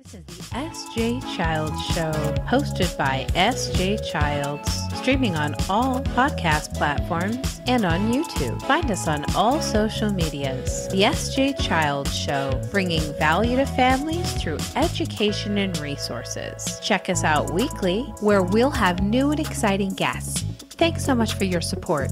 This is the S.J. Childs Show, hosted by S.J. Childs, streaming on all podcast platforms and on YouTube. Find us on all social medias. The S.J. Childs Show, bringing value to families through education and resources. Check us out weekly, where we'll have new and exciting guests. Thanks so much for your support.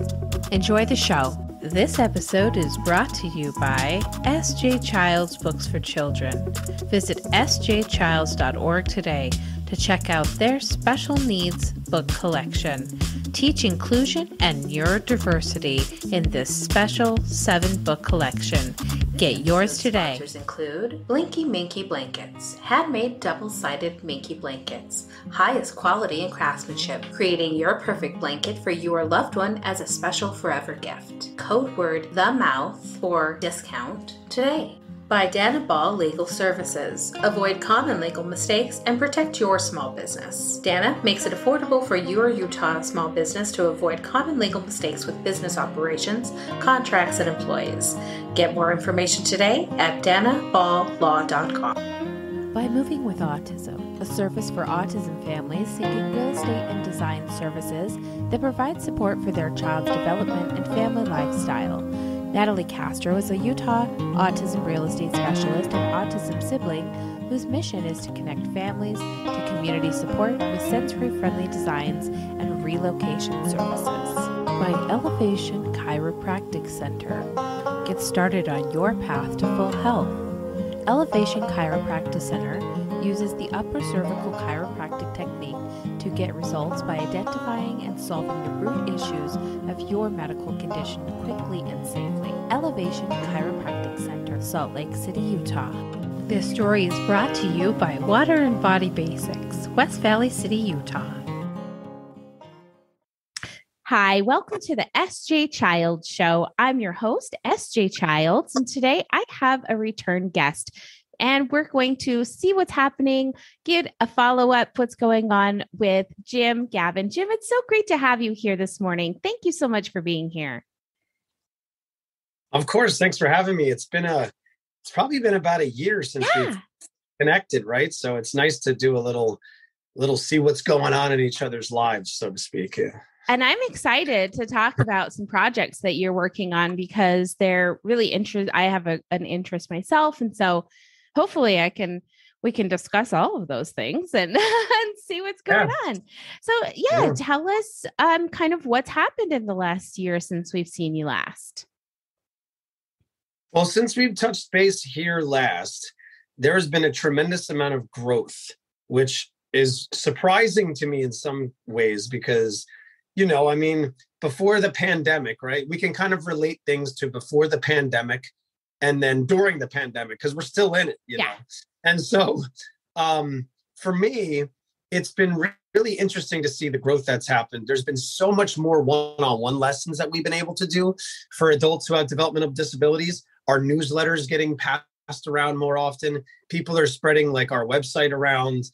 Enjoy the show. This episode is brought to you by S.J. Childs Books for Children. Visit sjchilds.org today to check out their special needs book collection. Teach inclusion and neurodiversity in this special 7-book collection. Get yours today. Sponsors include Blinky Minky Blankets, handmade double-sided Minky blankets, highest quality and craftsmanship, creating your perfect blanket for your loved one as a special forever gift. Code word the mouth for discount today. By Dana Ball Legal Services. Avoid common legal mistakes and protect your small business. Dana makes it affordable for your Utah small business to avoid common legal mistakes with business operations, contracts, and employees. Get more information today at danaballlaw.com. By Moving with Autism, a service for autism families seeking real estate and design services that provide support for their child's development and family lifestyle. Natalie Castro is a Utah autism real estate specialist and autism sibling whose mission is to connect families to community support with sensory-friendly designs and relocation services. By Elevation Chiropractic Center. Get started on your path to full health. Elevation Chiropractic Center uses the upper cervical chiropractic technique to get results by identifying and solving the root issues of your medical condition quickly and safely. Elevation Chiropractic Center, Salt Lake City, Utah. This story is brought to you by Water and Body Basics, West Valley City, Utah. Hi, welcome to the S.J. Childs Show. I'm your host, S.J. Childs, and today I have a return guest. And we're going to see what's happening, get a follow-up, what's going on with Jim Gaven. Jim, it's so great to have you here this morning. Thank you so much for being here. Of course. Thanks for having me. It's probably been about a year since we've connected, right? So it's nice to do a little see what's going on in each other's lives, so to speak. Yeah. And I'm excited to talk about some projects that you're working on because they're really interesting. I have an interest myself. And so hopefully we can discuss all of those things and see what's going on. So tell us kind of what's happened in the last year since we've seen you last. Well, since we've touched base here last, there has been a tremendous amount of growth, which is surprising to me in some ways because, before the pandemic, right? We can kind of relate things to before the pandemic and then during the pandemic, because we're still in it, you know? And so for me, it's been really interesting to see the growth that's happened. There's been so much more one-on-one lessons that we've been able to do for adults who have developmental disabilities. Our newsletters getting passed around more often. People are spreading like our website around,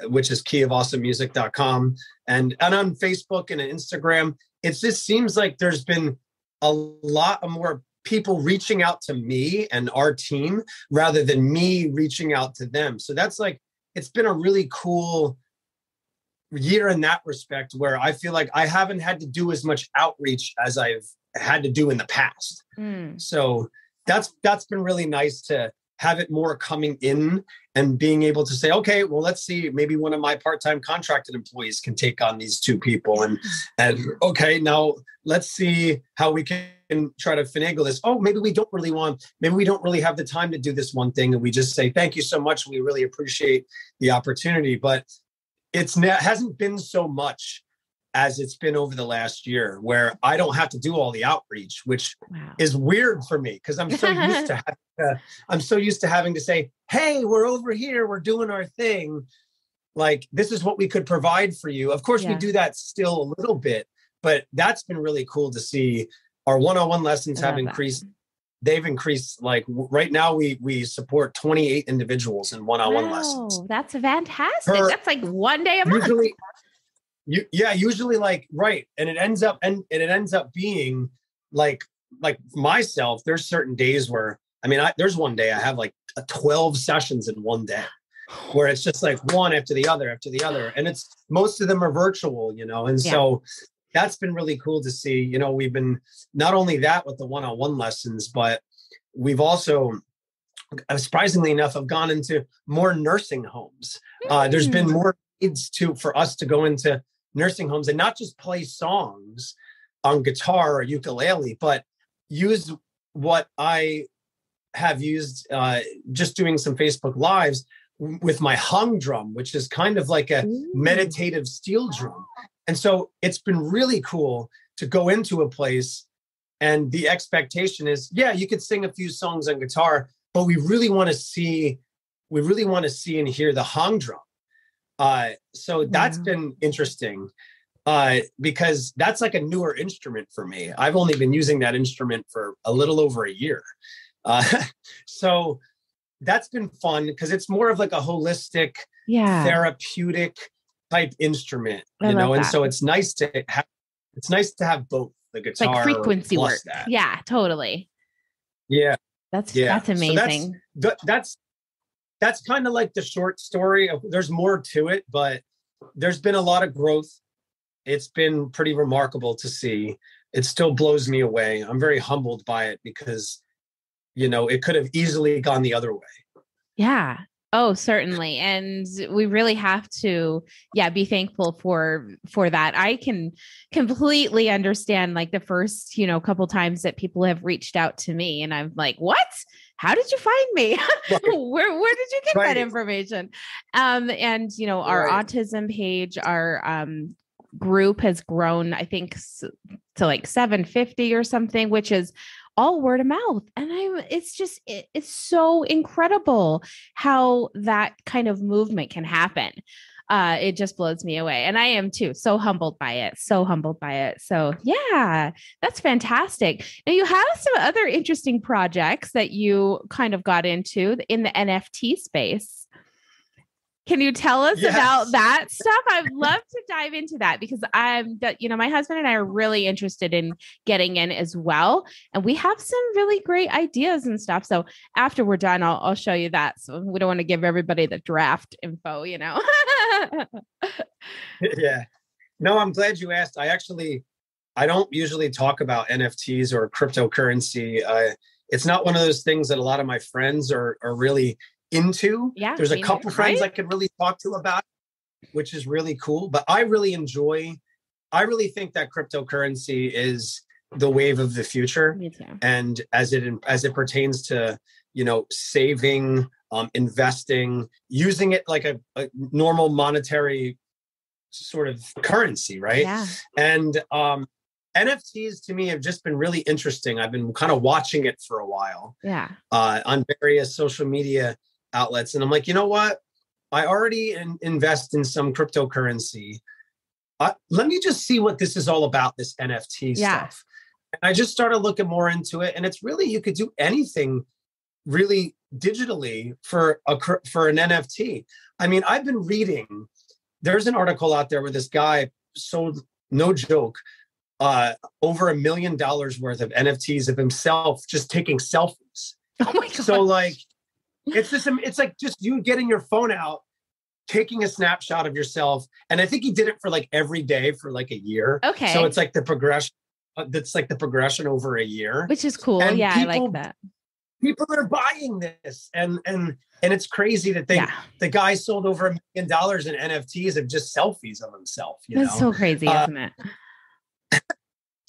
which is keyofawesomemusic.com. And on Facebook and Instagram, it just seems like there's been a lot more people reaching out to me and our team rather than me reaching out to them. So that's it's been a really cool year in that respect where I feel like I haven't had to do as much outreach as I've had to do in the past. So that's been really nice to have it more coming in and being able to say, okay, well, let's see, maybe one of my part-time contracted employees can take on these 2 people. And okay, now let's see how we can try to finagle this. Oh, maybe we don't really have the time to do this one thing. And we just say, thank you so much. We really appreciate the opportunity, but it hasn't been so much as it's been over the last year where I don't have to do all the outreach, which is weird for me because I'm so used to having to say, hey, we're over here, we're doing our thing. Like, this is what we could provide for you. Of course, we do that still a little bit, but that's been really cool to see. Our one-on-one lessons have increased. They've increased. Like right now, we support 28 individuals in one-on-one lessons. That's fantastic. That's like one day a month. Usually right. And it ends up being like myself, there's certain days where, there's one day I have 12 sessions in one day. where it's just like one after the other after the other. And it's most of them are virtual, And so that's been really cool to see. We've been not only that with the one-on-one lessons, but we've also, surprisingly enough, have gone into more nursing homes. There's been more needs for us to go into nursing homes and not just play songs on guitar or ukulele, but use what I have used just doing some Facebook Lives with my hung drum, which is kind of like a meditative steel drum. And so it's been really cool to go into a place and the expectation is, you could sing a few songs on guitar, but we really want to see and hear the hung drum. So that's been interesting because that's like a newer instrument for me. I've only been using that instrument for a little over a year. So that's been fun because it's more of like a holistic, therapeutic type instrument, and so it's nice to have both the guitar, like frequency work. That. Yeah, totally. Yeah. That's amazing. So that's kind of like the short story of, there's more to it, but there's been a lot of growth. It's been pretty remarkable to see. It still blows me away. I'm very humbled by it because, it could have easily gone the other way. Yeah. Oh, certainly. And we really have to, be thankful for that. I can completely understand like the first, couple times that people have reached out to me and I'm like, what? How did you find me? Right. Where did you get that information? And, our autism page, our group has grown, I think, to like 750 or something, which is all word of mouth. And it's so incredible how that kind of movement can happen. It just blows me away. And I am too, so humbled by it. So yeah, that's fantastic. Now you have some other interesting projects that you kind of got into in the NFT space. Can you tell us about that stuff? I'd love to dive into that because my husband and I are really interested in getting in as well. And we have some really great ideas and stuff. So after we're done, I'll show you that. So we don't want to give everybody the draft info, Yeah. No, I'm glad you asked. I don't usually talk about NFTs or cryptocurrency. It's not one of those things that a lot of my friends are really into. There's a couple friends I could really talk to about it, which is really cool. But I really think that cryptocurrency is the wave of the future. Me too. And as it pertains to, saving, investing, using it like a normal monetary sort of currency, right? Yeah. And NFTs to me have just been really interesting. I've been kind of watching it for a while. Yeah. On various social media outlets. And I'm like, you know what? I already invest in some cryptocurrency. Let me just see what this is all about, this NFT stuff. And I just started looking more into it. And it's really, you could do anything really digitally for an NFT. I mean, I've been reading, there's an article out there where this guy sold, no joke, over $1 million worth of NFTs of himself just taking selfies. Oh my God. So like, it's like just you getting your phone out, taking a snapshot of yourself. And I think he did it for like every day for like a year. Okay. So it's like the progression. That's like the progression over a year. Which is cool. And I like that. People are buying this. And it's crazy that the guy sold over $1 million in NFTs of just selfies of himself. That's so crazy, isn't it?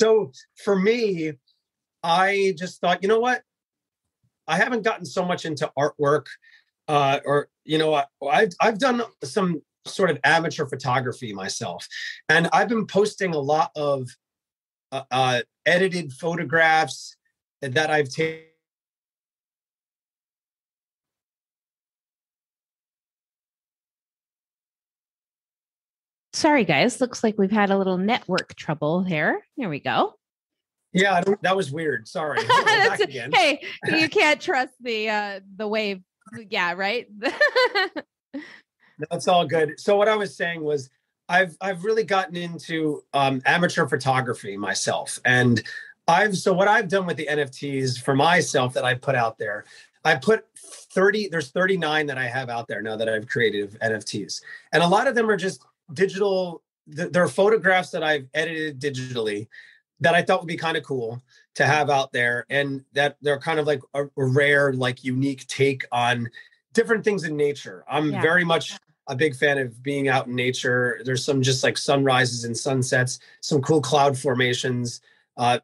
So for me, I just thought, you know what? I haven't gotten so much into artwork, I've done some sort of amateur photography myself, and I've been posting a lot of edited photographs that I've taken. Sorry, guys. Looks like we've had a little network trouble here. There we go. Yeah, that was weird. Sorry. Back again. Hey, you can't trust the wave. Yeah, right. That's all good. So what I was saying was, I've really gotten into amateur photography myself, and what I've done with the NFTs for myself that I put out there, I put 30, there's 39 that I have out there now that I've created of NFTs. And a lot of them are just digital. They're photographs that I've edited digitally that I thought would be kind of cool to have out there. And that they're kind of like a rare, like unique take on different things in nature. I'm very much a big fan of being out in nature. There's some just like sunrises and sunsets, some cool cloud formations,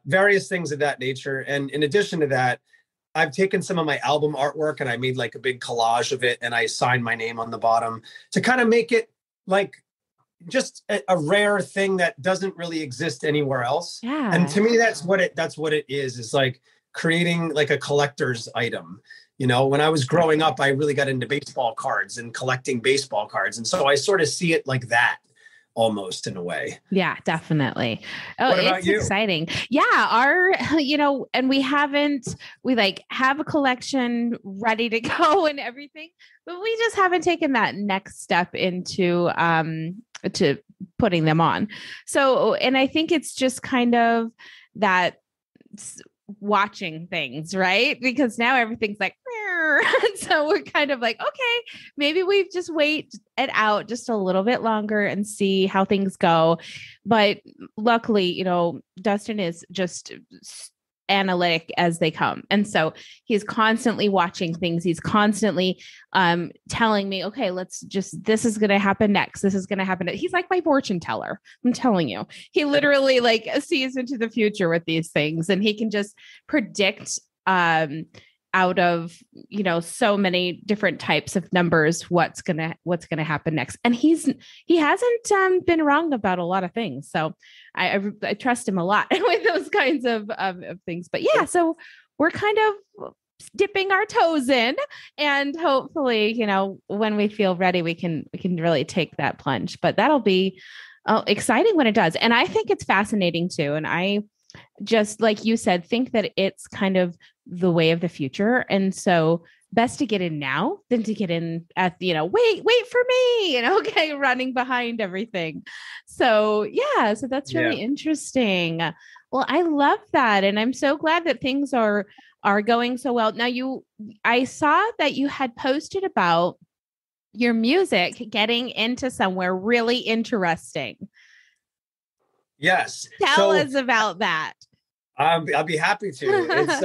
various things of that nature. And in addition to that, I've taken some of my album artwork and I made like a big collage of it, and I signed my name on the bottom to kind of make it like just a rare thing that doesn't really exist anywhere else. Yeah. And to me, that's what it is like creating like a collector's item. You know, when I was growing up, I really got into baseball cards and collecting baseball cards. And so I sort of see it like that almost in a way. Yeah, definitely. Oh, what about it's you? exciting. Yeah. And we like have a collection ready to go and everything, but we just haven't taken that next step into, to putting them on. So, and I think it's just kind of that watching things, right? Because now everything's like, so we're kind of like, okay, maybe we just wait it out just a little bit longer and see how things go. But luckily, Dustin is just analytic as they come. And so he's constantly watching things. He's constantly telling me, okay, this is going to happen next. This is going to happen. He's like my fortune teller. I'm telling you, he literally like sees into the future with these things, and he can just predict out of, so many different types of numbers, what's going to happen next. And he hasn't been wrong about a lot of things. So I trust him a lot with those kinds of things. But yeah, so we're kind of dipping our toes in, and hopefully, when we feel ready, we can really take that plunge. But that'll be exciting when it does. And I think it's fascinating too. And I just, like you said, think that it's kind of the way of the future. And so best to get in now than to get in at, wait for me, okay, running behind everything. So yeah, so that's really interesting. Well, I love that. And I'm so glad that things are going so well. Now I saw that you had posted about your music getting into somewhere really interesting. Yes. Tell us about that. I'll be happy to. It's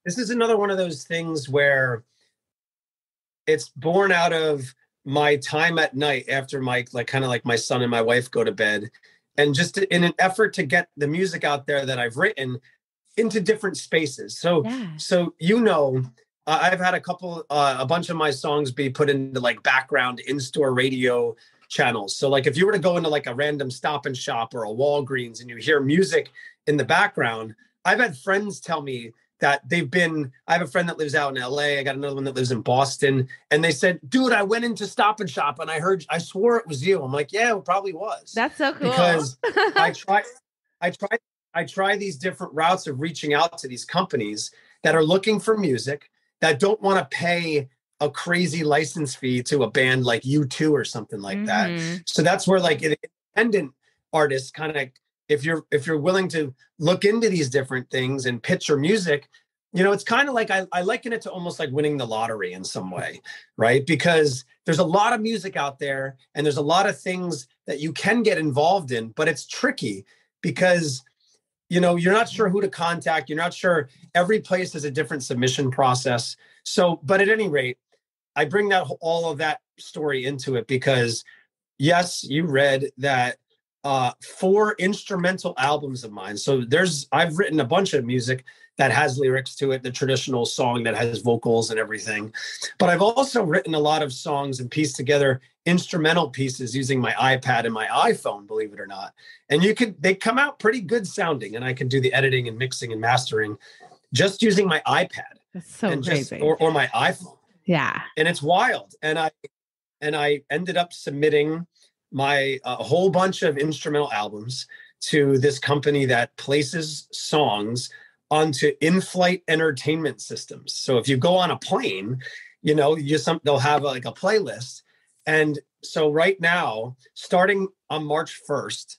this is another one of those things where it's born out of my time at night after my my son and my wife go to bed, and just in an effort to get the music out there that I've written into different spaces. So I've had a bunch of my songs be put into like background in-store radio channels. So like if you were to go into like a random Stop and Shop or a Walgreens and you hear music in the background, I've had friends tell me that I have a friend that lives out in LA. I got another one that lives in Boston. And they said, dude, I went into Stop and Shop and I swore it was you. I'm like, yeah, it probably was. That's so cool. Because I try these different routes of reaching out to these companies that are looking for music, that don't want to pay a crazy license fee to a band like U2 or something like that. So that's where like independent artists kind of, if you're willing to look into these different things and pitch your music, it's kind of like, I liken it to almost like winning the lottery in some way, right? Because there's a lot of music out there and there's a lot of things that you can get involved in, but it's tricky because, you're not sure who to contact. You're not sure. Every place has a different submission process. So, but at any rate, I bring all of that story into it because yes, you read that 4 instrumental albums of mine. So I've written a bunch of music that has lyrics to it, the traditional song that has vocals and everything. But I've also written a lot of songs and pieced together instrumental pieces using my iPad and my iPhone, believe it or not. And they come out pretty good sounding, and I can do the editing and mixing and mastering just using my iPad. That's so crazy. Or my iPhone. Yeah. And it's wild. And I ended up submitting my a whole bunch of instrumental albums to this company that places songs onto in-flight entertainment systems. So if you go on a plane, they'll have like a playlist. And so right now, starting on March 1st,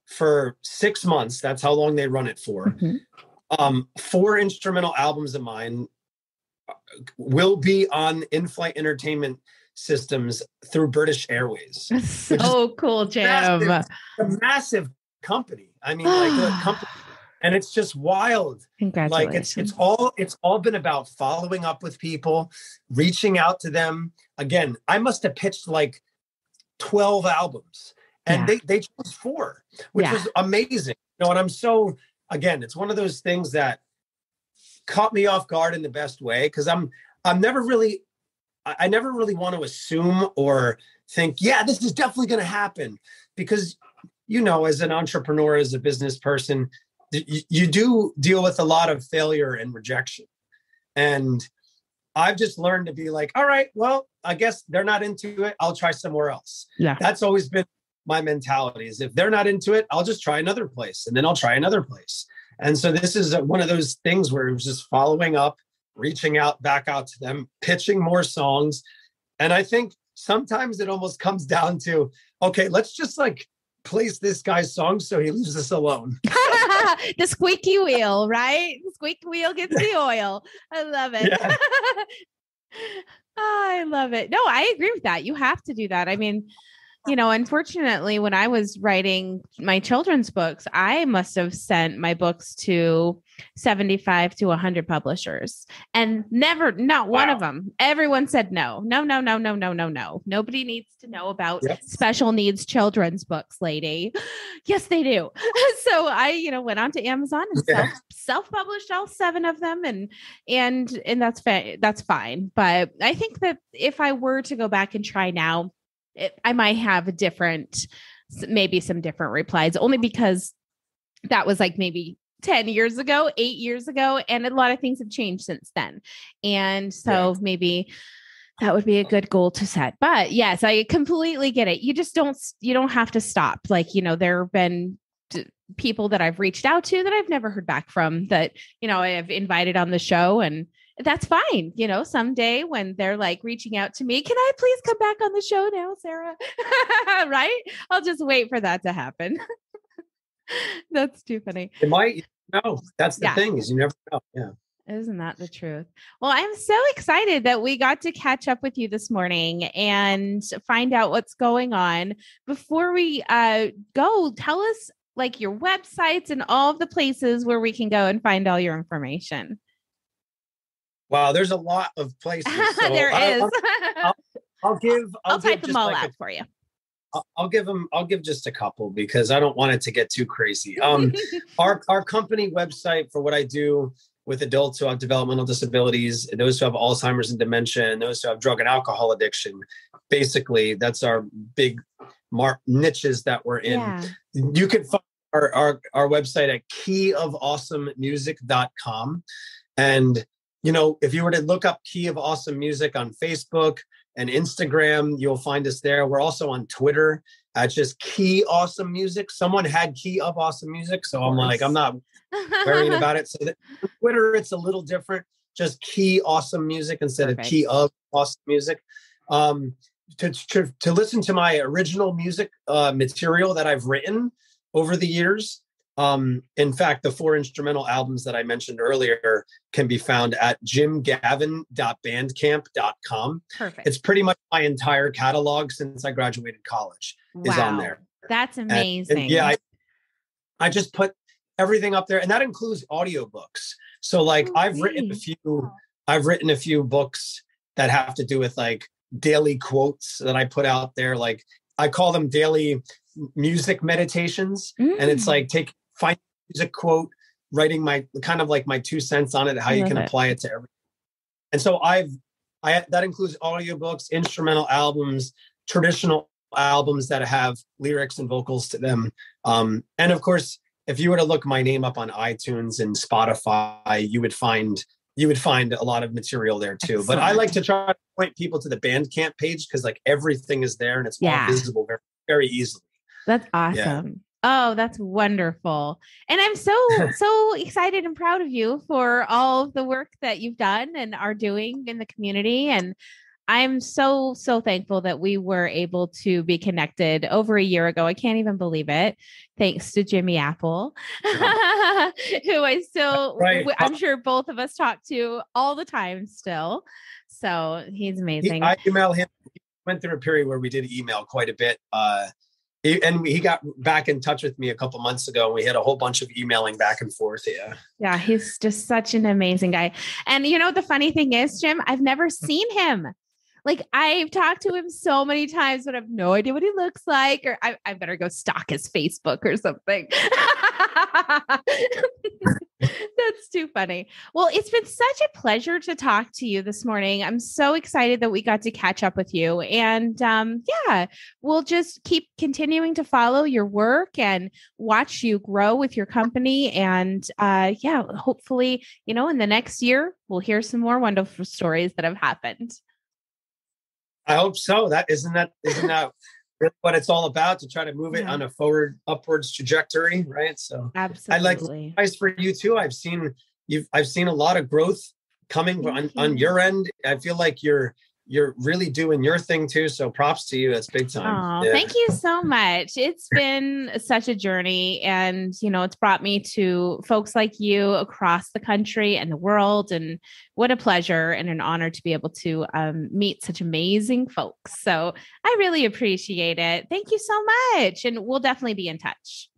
for 6 months, that's how long they run it for. 4 instrumental albums of mine will be on in-flight entertainment systems through British Airways. So cool, Jim. A massive company. I mean, like the company, and it's just wild. Congratulations. Like it's all been about following up with people, reaching out to them. Again, I must have pitched like 12 albums, and they chose 4, which was amazing. You know, and it's one of those things that caught me off guard in the best way, because I never really want to assume or think, this is definitely going to happen, because, you know, as an entrepreneur, as a business person, you do deal with a lot of failure and rejection. And I've just learned to be like, all right, well, I guess they're not into it. I'll try somewhere else. Yeah. That's always been my mentality, is if they're not into it, I'll just try another place, and then I'll try another place. And so this is one of those things where it was just following up, reaching out, back out to them, pitching more songs. And I think sometimes it almost comes down to, okay, let's just like place this guy's song so he leaves us alone. The squeaky wheel, right? The squeaky wheel gets the oil. I love it. Yeah. I love it. No, I agree with that. You have to do that. I mean, you know, unfortunately, when I was writing my children's books, I must have sent my books to 75 to 100 publishers, and not one of them. Everyone said no. Nobody needs to know about special needs children's books, lady. Yes, they do. So I, went on to Amazon and self-published all 7 of them, and that's fine. But I think that if I were to go back and try now, I might have maybe some different replies, only because that was like maybe 10 years ago, 8 years ago. And a lot of things have changed since then. And so maybe that would be a good goal to set. But yes, I completely get it. You don't have to stop. Like, there have been people that I've reached out to that I've never heard back from, that, I have invited on the show, and that's fine. Someday when they're like reaching out to me, can I please come back on the show now, Sarah? Right? I'll just wait for that to happen. That's too funny. It might. No, that's the thing, is you never know. Yeah. Isn't that the truth? Well, I'm so excited that we got to catch up with you this morning and find out what's going on. Before we go, tell us like your websites and all of the places where we can go and find all your information. Wow, there's a lot of places. So there is. I'll type them all out for you. I'll give just a couple, because I don't want it to get too crazy. Our company website for what I do with adults who have developmental disabilities, those who have Alzheimer's and dementia, and those who have drug and alcohol addiction. Basically, that's our big niches that we're in. Yeah. You can find our website at keyofawesomemusic.com. And if you were to look up Key of Awesome Music on Facebook and Instagram, you'll find us there. We're also on Twitter at just Key Awesome Music. Someone had Key of Awesome Music, so I'm like, I'm not worrying about it. So Twitter, it's a little different. Just Key Awesome Music instead of Key of Awesome Music. To listen to my original music material that I've written over the years. In fact, the 4 instrumental albums that I mentioned earlier can be found at jimgavin.bandcamp.com. Perfect. It's pretty much my entire catalog since I graduated college is on there. That's amazing. And I just put everything up there, and that includes audiobooks. So like I've written a few books that have to do with like daily quotes that I put out there. Like I call them daily music meditations. And it's like find a music quote, writing my kind of like my 2 cents on it, how you can apply it to everything. And so that includes audiobooks, instrumental albums, traditional albums that have lyrics and vocals to them. And of course, if you were to look my name up on iTunes and Spotify, you would find a lot of material there too. Excellent. But I like to try to point people to the Bandcamp page, because like everything is there and it's all visible very, very easily. That's awesome. Yeah. Oh, that's wonderful. And I'm so excited and proud of you for all of the work that you've done and are doing in the community. And I'm so, so thankful that we were able to be connected over a year ago. I can't even believe it. Thanks to Jimmy Apple, who I still, Right. I'm sure both of us talk to all the time still. So he's amazing. I email him. He went through a period where we did email quite a bit. He got back in touch with me a couple months ago. And we had a whole bunch of emailing back and forth. Yeah. Yeah. He's just such an amazing guy. And the funny thing is, Jim, I've never seen him. Like I've talked to him so many times, but I have no idea what he looks like, or I better go stalk his Facebook or something. That's too funny. Well, it's been such a pleasure to talk to you this morning. I'm so excited that we got to catch up with you. And we'll just keep continuing to follow your work and watch you grow with your company. And hopefully, in the next year, we'll hear some more wonderful stories that have happened. I hope so. Isn't that really what it's all about, to try to move it on a upwards trajectory, right? So absolutely. I'd like advice for you too. I've seen a lot of growth coming on your end. I feel like you're really doing your thing too. So props to you. That's big time. Oh, thank you so much. It's been such a journey, and it's brought me to folks like you across the country and the world. And what a pleasure and an honor to be able to meet such amazing folks. So I really appreciate it. Thank you so much. And we'll definitely be in touch.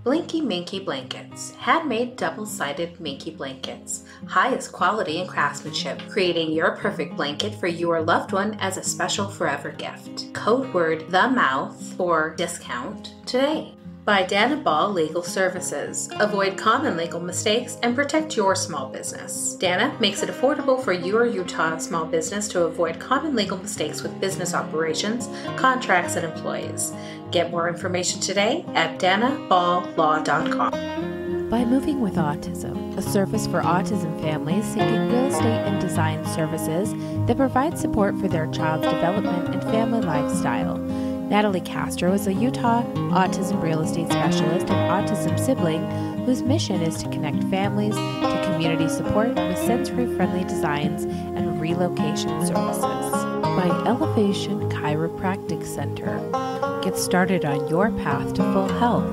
Blinky Minky Blankets, handmade double-sided Minky blankets, highest quality and craftsmanship, creating your perfect blanket for your loved one as a special forever gift. Code word the mouth for discount today. By Dana Ball Legal Services. Avoid common legal mistakes and protect your small business. Dana makes it affordable for your Utah small business to avoid common legal mistakes with business operations, contracts, and employees. Get more information today at danaballlaw.com. By Moving with Autism, a service for autism families seeking real estate and design services that provide support for their child's development and family lifestyle. Natalie Castro is a Utah autism real estate specialist and autism sibling whose mission is to connect families to community support with sensory-friendly designs and relocation services. By Elevation Chiropractic Center. Get started on your path to full health.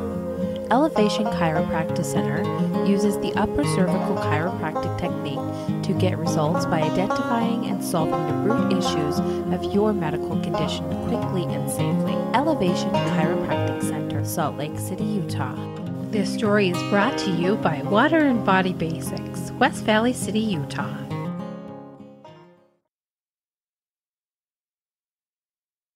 Elevation Chiropractic Center uses the upper cervical chiropractic technique to get results by identifying and solving the root issues of your medical condition quickly and safely. Elevation Chiropractic Center, Salt Lake City, Utah. This story is brought to you by Water and Body Basics, West Valley City, Utah.